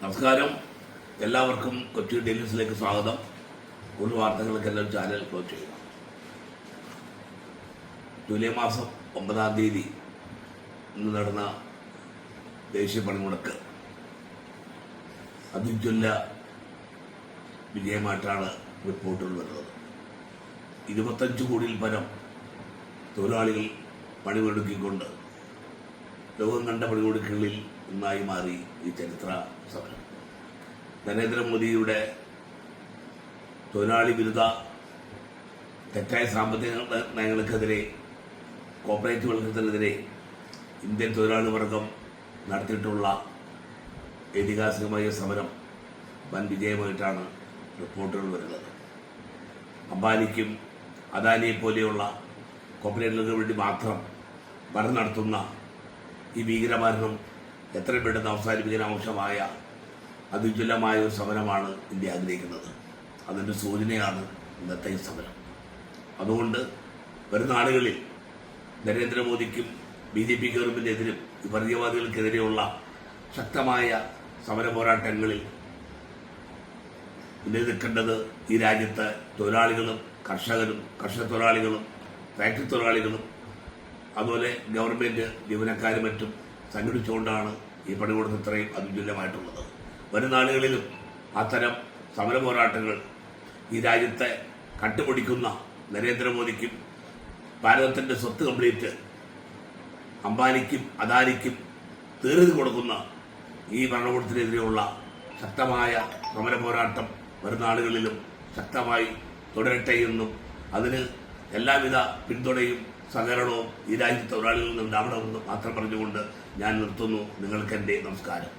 നമസ്കാരം, എല്ലാവർക്കും കൊച്ചി ഡെയിലീസിലേക്ക് സ്വാഗതം. കൂടുതൽ വാർത്തകൾക്കെല്ലാം ചാനൽ ഫോളോ ചെയ്യുക. ജൂലൈ മാസം 9-ാം തീയതി ഇന്ന് നടന്ന ദേശീയ പണിമുടക്ക് അതിജ്വല്ല വിജയമായിട്ടാണ് റിപ്പോർട്ടുകൾ വരുന്നത്. 25 കോടിയിൽ പരം തൊഴിലാളികൾ പണിമുടക്കിക്കൊണ്ട് ലോകം കണ്ട പണിമുടക്കുകളിൽ ഒന്നായി മാറി ഈ ചരിത്ര സമരം. നരേന്ദ്രമോദിയുടെ തൊഴിലാളി വിരുദ്ധ തെറ്റായ സാമ്പത്തിക നയങ്ങൾക്കെതിരെ, കോർപ്പറേറ്റുകൾക്കെതിരെ ഇന്ത്യൻ തൊഴിലാളി വർഗം നടത്തിയിട്ടുള്ള ഐതിഹാസികമായ സമരം വൻ വിജയമായിട്ടാണ് റിപ്പോർട്ടുകൾ വരുന്നത്. അംബാനിക്കും അദാനിയെ പോലെയുള്ള കോർപ്പറേറ്റുകൾക്ക് വേണ്ടി മാത്രം ഭരണം നടത്തുന്ന ഈ ഭീകരഭരണം എത്രയും പെട്ടെന്ന് അവസാനിപ്പിക്കാൻ ആവശ്യമായ അതിജ്വലമായ ഒരു സമരമാണ് ഇന്ത്യ ആഗ്രഹിക്കുന്നത്. അതിൻ്റെ സൂചനയാണ് ഇന്നത്തെ ഈ സമരം. അതുകൊണ്ട് വരുന്ന നാളുകളിൽ നരേന്ദ്രമോദിക്കും BJP ഗവൺമെൻറ്റിനെതിരും ഈ വർഗീയവാദികൾക്കെതിരെയുള്ള ശക്തമായ സമര പോരാട്ടങ്ങളിൽ മുന്നിൽ നിൽക്കേണ്ടത് ഈ രാജ്യത്തെ തൊഴിലാളികളും കർഷകരും, കർഷക തൊഴിലാളികളും, ഫാക്ടറി തൊഴിലാളികളും, അതുപോലെ ഗവൺമെൻറ് ജീവനക്കാരും മറ്റും സംഘടിച്ചുകൊണ്ടാണ് ഈ പണിമുടക്ക് ഇത്രയും അതിജ്വല്യമായിട്ടുള്ളത്. വരും നാളുകളിലും അത്തരം സമര പോരാട്ടങ്ങൾ ഈ രാജ്യത്തെ കട്ടുപിടിക്കുന്ന നരേന്ദ്രമോദിക്കും ഭാരതത്തിൻ്റെ സ്വത്ത് കംപ്ലീറ്റ് അംബാനിക്കും അദാനിക്കും തീർന്നു കൊടുക്കുന്ന ഈ ഭരണകൂടത്തിനെതിരെയുള്ള ശക്തമായ സമര പോരാട്ടം വരും നാളുകളിലും ശക്തമായി തുടരട്ടെ എന്നും അതിന് എല്ലാവിധ പിന്തുണയും സഹകരണവും ഈ രാജ്യത്തെ തൊഴിലാളികളിൽ നിന്നുണ്ടാവണമെന്ന് മാത്രം പറഞ്ഞുകൊണ്ട് ഞാൻ നിർത്തുന്നു. നിങ്ങൾക്ക് എൻ്റെ നമസ്കാരം.